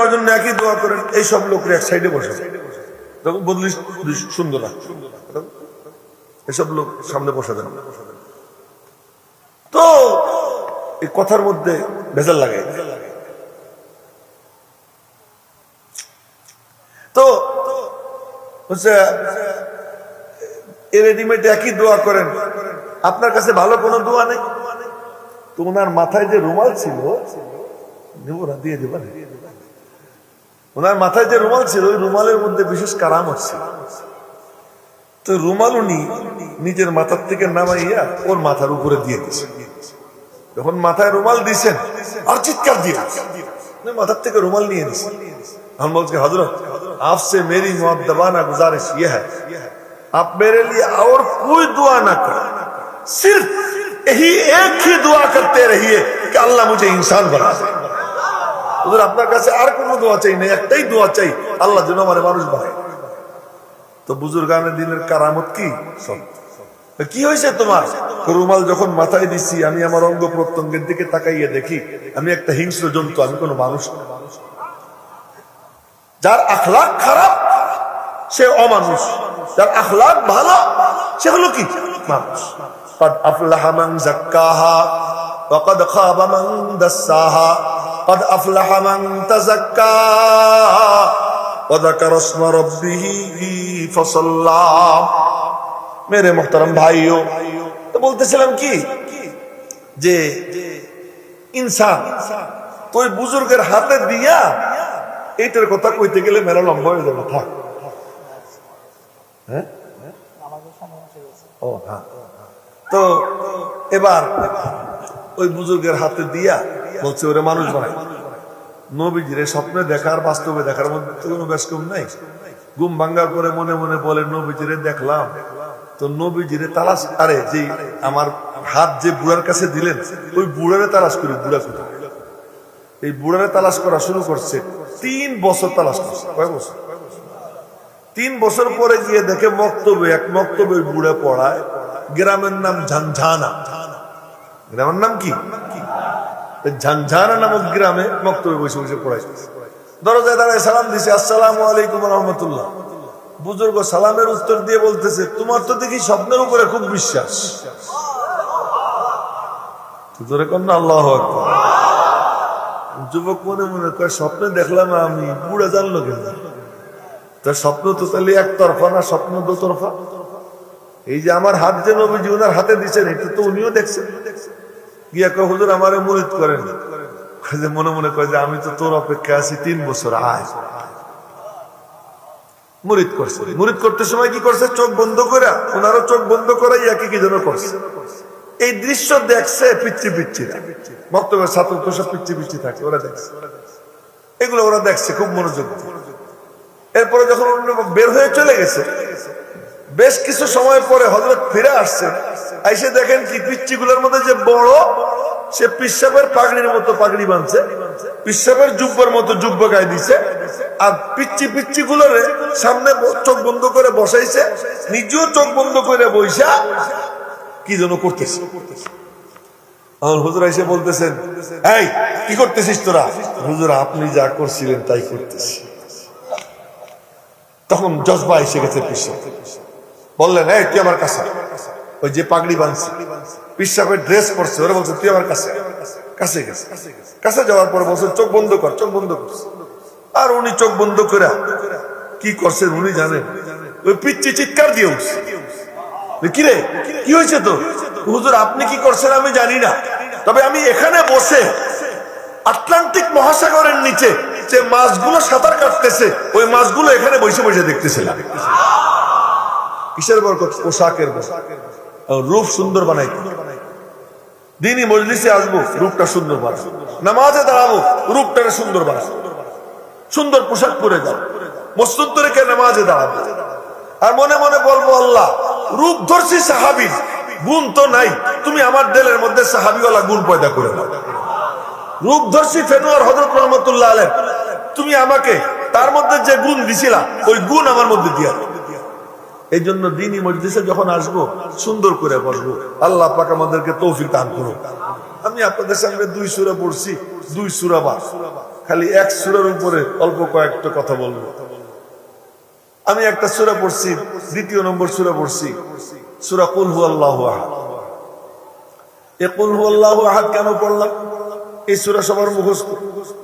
আমার জন্য একই দোয়া করেন, এই সব লোকের এক সাইডে বসে তখন বদলি সুন্দর না, এসব লোক সামনে বসে দেন। তো এই কথার মধ্যে ভেজাল লাগে। তো হচ্ছে রেডিমেড একই দোয়া করেন, আপনার কাছে ভালো কোনো দোয়া নেই। তো ওনার মাথায় যে রুমাল ছিল, দিয়ে দেবেন, ওনার মাথায় যে রুমাল ছিল ওই রুমালের মধ্যে বিশেষ কারামত ছিল। তো রুমাল উনি নিজের মাথার থেকে নামাইয়া ওর মাথার উপরে দিয়ে দিয়েছেন। যখন মাথায় রুমাল দিয়েছেন আর চিৎকার দিয়ে মাথার থেকে রুমাল নিয়ে দিয়েছেন। हम बोलते हैं हजरत आपसे मेरी मुअद्दबाना गुजारिश ये है, आप मेरे लिए और कोई दुआ ना करें, सिर्फ यही एक ही दुआ करते रहिए कि अल्लाह मुझे इंसान बना दे। हुजूर আপনার কাছে আর কোনো দোয়া চাই না, একটাই দোয়া চাই, আল্লাহ যেন আমারে মানুষ বানায়। তো বুজুর্গানে দিনের কারামত কি সব কি হয়েছে তোমার? রুমাল যখন মাথায় দিছি আমি আমার অঙ্গ প্রত্যঙ্গের দিকে তাকাইয়ে দেখি আমি একটা হিংস্র জন্তু, আমি কোনো মানুষ না। যার আখলাক খারাপ সে অমানুষ, যার আখলাক ভালো সে হলো কি মানুষ। قد أفلح من زكاها وقد خاب من دساها قد أفلح من تزكى وذكر اسم ربه فصلى। मेरे मोहतरम भाइयों, तो বলতেছিলাম কি যে ইনসান তো ওই বুজুর্গের হাতে দিয়া এইটার কথা কইতে গেলে মেলা লম্বা হয়ে যাবে। থাক, হ্যাঁ ও হ্যাঁ। তো এবার ওই বুজুর্গের হাতে দিয়া বলছে ওরে মানুষ বানাই। নবীজিরে স্বপ্নে দেখার বাস্তবে দেখার মধ্যে কোনো বেশ কম নাই। ঘুম ভাঙ্গার পরে মনে মনে বলে নবীজিরে দেখলাম, তো নবীজিরে তালাশ, আরে যে আমার হাত যে বুড়ার কাছে দিলেন ওই বুড়ারে তালাশ করি, বুড়া কোথায়? এই বুড়ারে তালাশ করা শুরু করছে, 3 বছর তালাশ করছে। কয় বছর? 3 বছর পরে গিয়ে দেখে মক্তবে, এক মক্তবে বুড়া পড়ায়, গ্রামের নাম ঝানঝানা। গ্রামের নাম কি? ঝানঝানা নামক গ্রামে মক্তবে বসে বসে পড়াইছে। দরজায় দাঁড়ায় সালাম দিছে, আসসালামু আলাইকুম রাহমাতুল্লাহ। বুজুর্গ সালামের উত্তর দিয়ে বলতেছে, তোমার তো দেখি স্বপ্নের উপরে খুব বিশ্বাস। আল্লাহু আকবার। যুবক মনে মনে কয় স্বপ্নে দেখলাম আমি, বুড়া জানলো কেন? তার স্বপ্ন তো তাহলে একতরফা না, স্বপ্ন দুতরফা। এই যে আমার হাত যে নবীজি ওনার হাতে দিচ্ছেন এটা তো উনিও দেখছেন। গিয়া কয় হুজুর আমারে মুরিদ করেন। মনে মনে কয় যে আমি তো তোর অপেক্ষা আছি 3 বছর, আয়। মুরিদ করছে। মুরিদ করতে সময় কি করছে? চোখ বন্ধ করে, ওনারও চোখ বন্ধ করাই একই কি যেন করছে। এই দৃশ্য দেখছে পিচ্ছি পিচ্ছিরা, বক্তব্যের ছাত্র তো সব পিচ্ছি পিচ্ছি থাকে, ওরা দেখছে, এগুলো ওরা দেখছে খুব মনোযোগ। এরপরে যখন বের হয়ে চলে গেছে, বেশ কিছু সময় পরে হযরত ফিরে আসছে, আইসে দেখেন কি পিচ্ছিগুলোর মধ্যে যে বড়, সে পিসাবের পাগড়ির মতো পাগড়ি বাঁধছে, পিসাবের জুব্বার মতো জুব্বা গায়ে দিছে, আর পিচ্ছি পিচ্ছি গুলোরে সামনে চোখ বন্ধ করে বসাইছে, নিজেও চোখ বন্ধ করে বইসা কি যেন করতেছে। আমার হুজুর এসে বলতেছেন, এই কি করতেছিস তোরা? হুজুর আপনি যা করছিলেন তাই করতেছি। তখন জজবা এসে গেছে পিসা, বললেন এই তুই আমার কাছে। ওই যে পাগড়ি বাঁধছে, পিসাবের ড্রেস পরছে, ওরা বলছে তুই আমার কাছে। কাছে গেছে, কাছে যাওয়ার পর বলছে চোখ বন্ধ কর, চোখ বন্ধ করছে। আর উনি চোখ বন্ধ করে কি করছেন উনি জানেন। ওই পিচ্ছি চিৎকার দিয়ে উঠছে, কিরে কি হয়েছে তো? হুজুর আপনি কি করছেন আমি জানি না, তবে আমি এখানে বসে আটলান্টিক মহাসাগরের নিচে যে মাছগুলো সাঁতার কাটতেছে ওই মাছগুলো এখানে বসে বসে দেখতেছিলাম। কিসের বরকত? পোশাকের বরকত। রূপ সুন্দর বানাই, দিনই মজলিসে আসবো রূপটা সুন্দর বানাবো, নামাজে দাঁড়াবো রূপটা সুন্দর বানাবো, সুন্দর পোশাক পরে যাও, মসজিদ রেখে নামাজে দাঁড়াবো। আর মনে মনে বলবো আল্লাহ রূপ ধরছি সাহাবীর, গুণ তো নাই, তুমি আমার দিলের মধ্যে সাহাবীওয়ালা গুণ পয়দা করে দাও। রূপ ধরছি ফেনুয়ার হযরত রহমাতুল্লাহ আলাইহি, তুমি আমাকে তার মধ্যে যে গুণ দিছিলা ওই গুণ আমার মধ্যে দিয়া। এই জন্য দিনই মজলিসে যখন আসবো সুন্দর করে বলবো, আল্লাহ পাক আমাদেরকে তৌফিক দান করুন। আমি আপনাদের সামনে 2 সূরা পড়ছি, 2 সূরা বাদ, খালি 1 সূরার উপরে অল্প কয়েকটা কথা বলবো। আমি একটা সূরা পড়ছি, 2 নম্বর সূরা পড়ছি, সূরা কুল হুয়াল্লাহু আহাদ। এই কুল হুয়াল্লাহু আহাদ কেন পড়লাম? এই সূরা সবার মুখস্থ।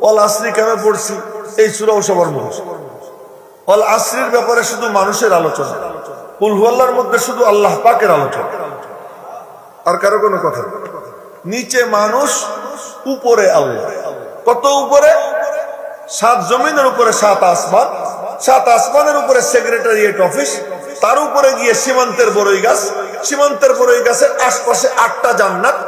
ওয়াল আসরি কেন পড়ছি? এই সূরাও সবার মুখস্থ। ওয়াল আসরির ব্যাপারে শুধু মানুষের আলোচনা, কুল হুয়াল্লাহর মধ্যে শুধু আল্লাহ পাকের আলোচনা, আর কারো কোনো কথা না। নিচে মানুষ, উপরে আল্লাহ। কত উপরে? 7 জমিনের উপরে 7 আসমান, 7 আসমানের উপরে সেক্রেটারিয়েট অফিস, তার উপরে গিয়ে সীমান্তের বড়ই গাছ, সীমান্তের বড়ই গাছের আশপাশে 8টা জান্নাত,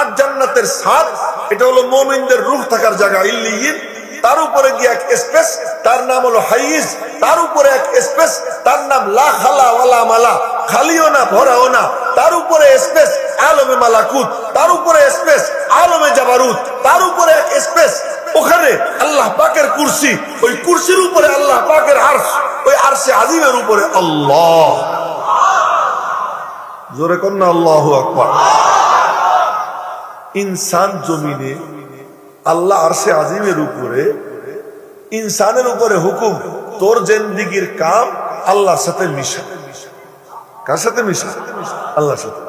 8 জান্নাতের ছাদ, এটা হলো মুমিনদের রূহ থাকার জায়গা ইল্লিয়িন। তার উপরে গিয়ে এক স্পেস, তার নাম হলো হাইজ। তার উপরে এক স্পেস, তার নাম লা খালা ওয়ালা মালা, খালিও না ভরাও না। তার উপরে স্পেস আলমে মালাকুত, তার উপরে স্পেস আলমে জাবারুত, তার উপরে এক স্পেস, ওখানে আল্লাহ পাকের কুরসি, ওই কুরসির উপরে আল্লাহ পাকের আরশ, ওই আরশে আজিমের উপরে আল্লাহ। জোরে কন্না আল্লাহু আকবার। ইনসান জমিনে, আল্লাহ আরশে আজিমের উপরে, ইনসানের উপরে হুকুম, তোর জিন্দেগীর কাম আল্লাহর সাথে মিশা। কার সাথে মিশা? আল্লাহর সাথে।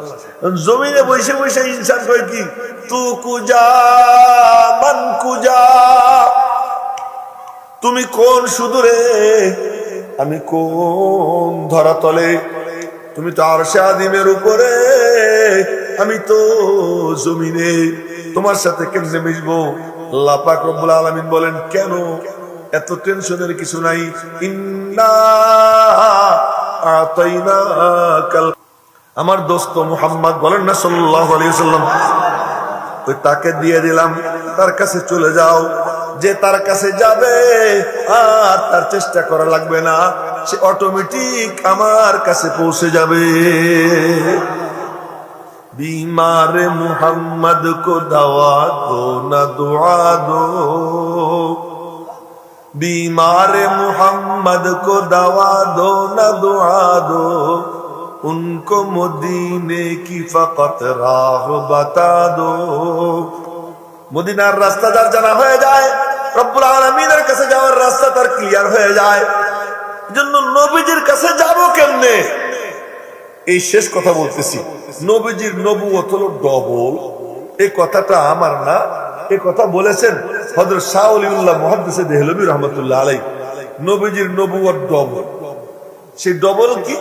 জমিনে বসে বসে ইনসান কয় কি, তু কুজা মান কুজা, তুমি কোন সুদূরে, আমি কোন ধরাতলে। তুমি তো আরশে আজিমের উপরে, আমি তো জমিনে, তোমার সাথে কেমনে মিশবো? আল্লাহ পাক রব্বুল আলামিন বলেন, কেন এত টেনশনের কিছু নাই। ইন্না আতাইনাকাল, আমার দোস্ত মুহাম্মদ বলেন না সাল্লাল্লাহু আলাইহি ওয়াসাল্লাম, ওই তাকে দিয়ে দিলাম, তার কাছে চলে যাও। যে তার কাছে যাবে আর তার চেষ্টা করা লাগবে না, সে অটোমেটিক আমার কাছে পৌঁছে যাবে। बीमार मुहम्मद को दवा दो न दुआ दो, बीमार मुहम्मद को दवा दो न दुआ दो, उनको मदीने की फकत राह बता दो। মদিনার রাস্তা যার জানা হয়ে যায়, রব্বুল আলামিনের কাছে যাওয়ার রাস্তা তার ক্লিয়ার হয়ে যায়। জন্য নবীজির কাছে যাব কেমনে? এই শেষ কথা বলতেছি, নবীজির নবুয়ত হলো ডবল। এই কথাটা আমার না, এই কথা বলেছেন হযরত শাহ ওলিউল্লাহ মুহাদ্দিস দেহলভী রাহমাতুল্লাহ আলাইহি। নবীজির নবুয়ত ডবল। সেই ডবল কি?